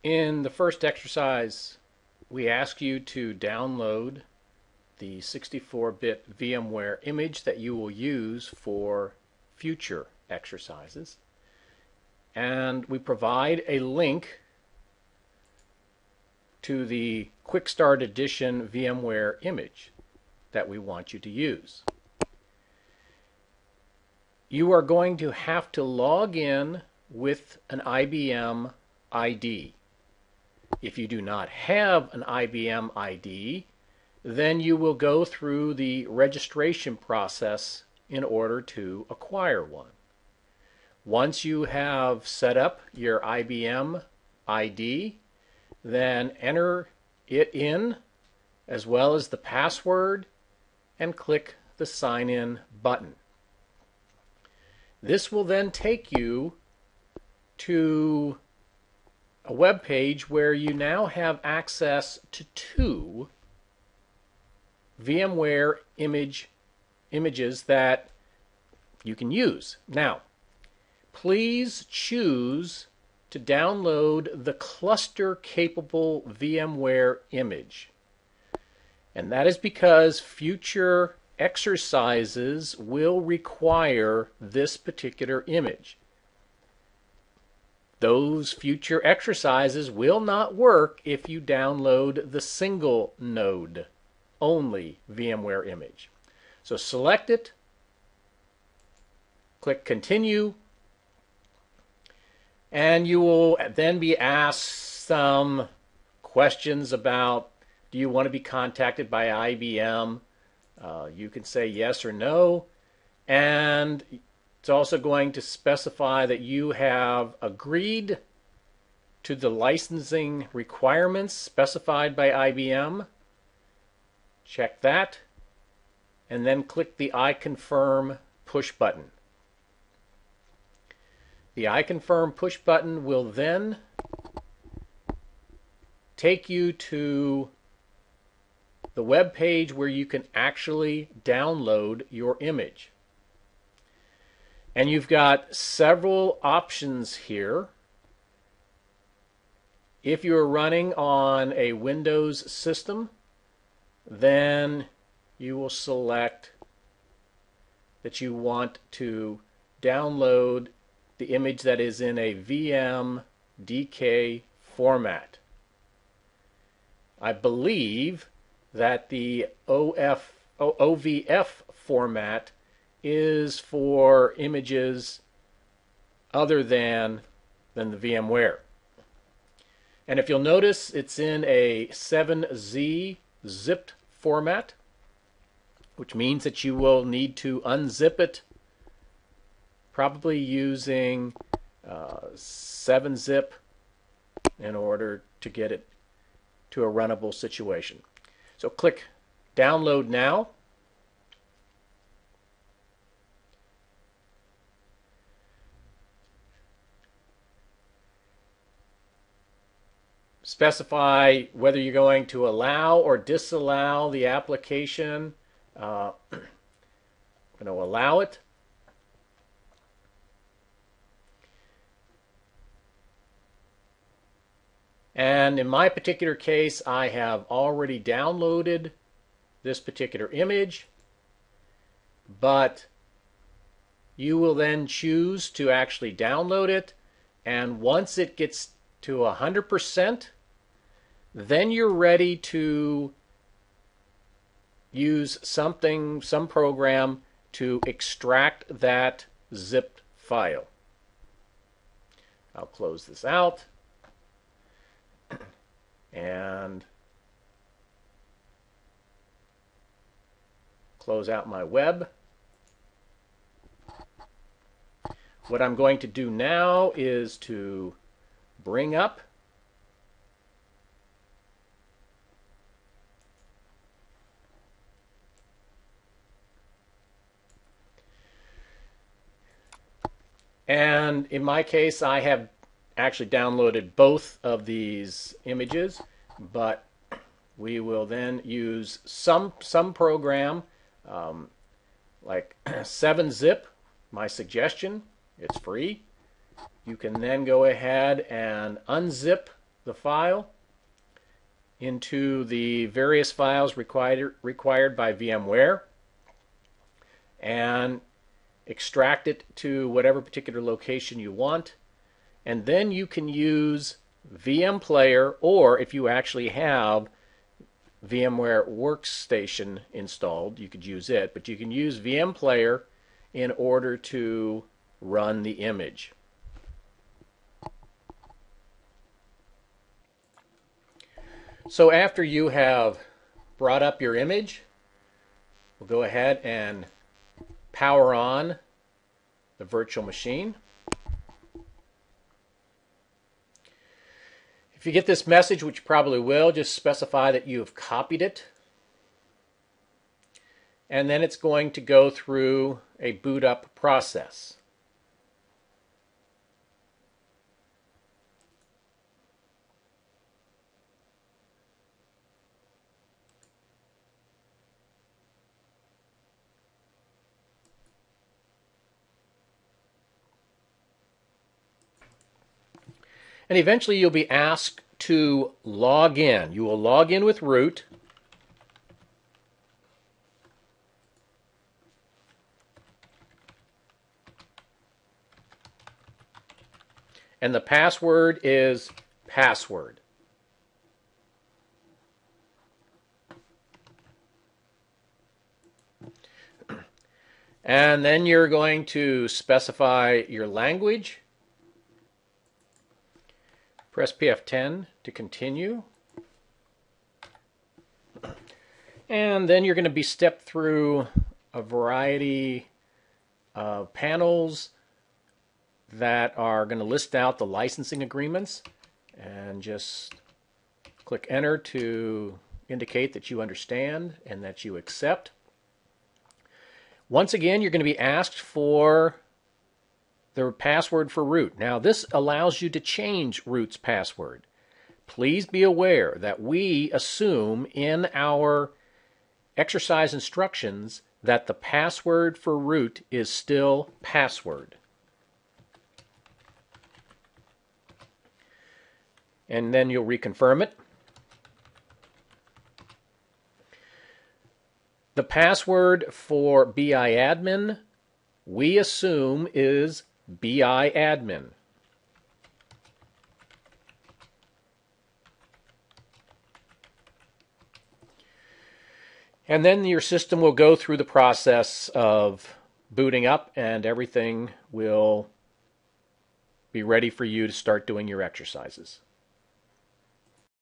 In the first exercise, we ask you to download the 64-bit VMware image that you will use for future exercises. And we provide a link to the Quick Start Edition VMware image that we want you to use. You are going to have to log in with an IBM ID. If you do not have an IBM ID, then you will go through the registration process in order to acquire one. Once you have set up your IBM ID, then enter it in as well as the password and click the Sign In button. This will then take you to a web page where you now have access to two VMware images that you can use. Now, please choose to download the cluster-capable VMware image. And that is because future exercises will require this particular image. Those future exercises will not work if you download the single node only VMware image. So select it, click Continue, and you will then be asked some questions about, do you want to be contacted by IBM? You can say yes or no, and it's also going to specify that you have agreed to the licensing requirements specified by IBM. Check that, and then click the I confirm push button. The I confirm push button will then take you to the web page where you can actually download your image. And you've got several options here. If you're running on a Windows system, then you will select that you want to download the image that is in a VMDK format. I believe that the OVF format is for images other than the VMware. And if you'll notice, it's in a 7Z zipped format, which means that you will need to unzip it, probably using 7-zip in order to get it to a runnable situation. So click Download Now. Specify whether you're going to allow or disallow the application. I'm going to allow it. And in my particular case, I have already downloaded this particular image, but you will then choose to actually download it, and once it gets to 100%, then you're ready to use some program to extract that zipped file. I'll close this out and close out my web. What I'm going to do now is to bring up and in my case I have actually downloaded both of these images, but we will then use some program like 7-zip, my suggestion. It's free. You can then go ahead and unzip the file into the various files required by VMware and extract it to whatever particular location you want. And then you can use VM Player, or if you actually have VMware Workstation installed, you could use it, but you can use VM Player in order to run the image. So after you have brought up your image, we'll go ahead and power on the virtual machine. If you get this message, which you probably will, just specify that you have copied it. And then it's going to go through a boot up process. And eventually you'll be asked to log in. You will log in with root. And the password is password. And then you're going to specify your language. Press PF10 to continue. And then you're going to be stepped through a variety of panels that are going to list out the licensing agreements. And just click Enter to indicate that you understand and that you accept. Once again, you're going to be asked for the password for root. Now, this allows you to change root's password. Please be aware that we assume in our exercise instructions that the password for root is still password. And then you'll reconfirm it. The password for BI admin, we assume, is BI admin. And then your system will go through the process of booting up, and everything will be ready for you to start doing your exercises.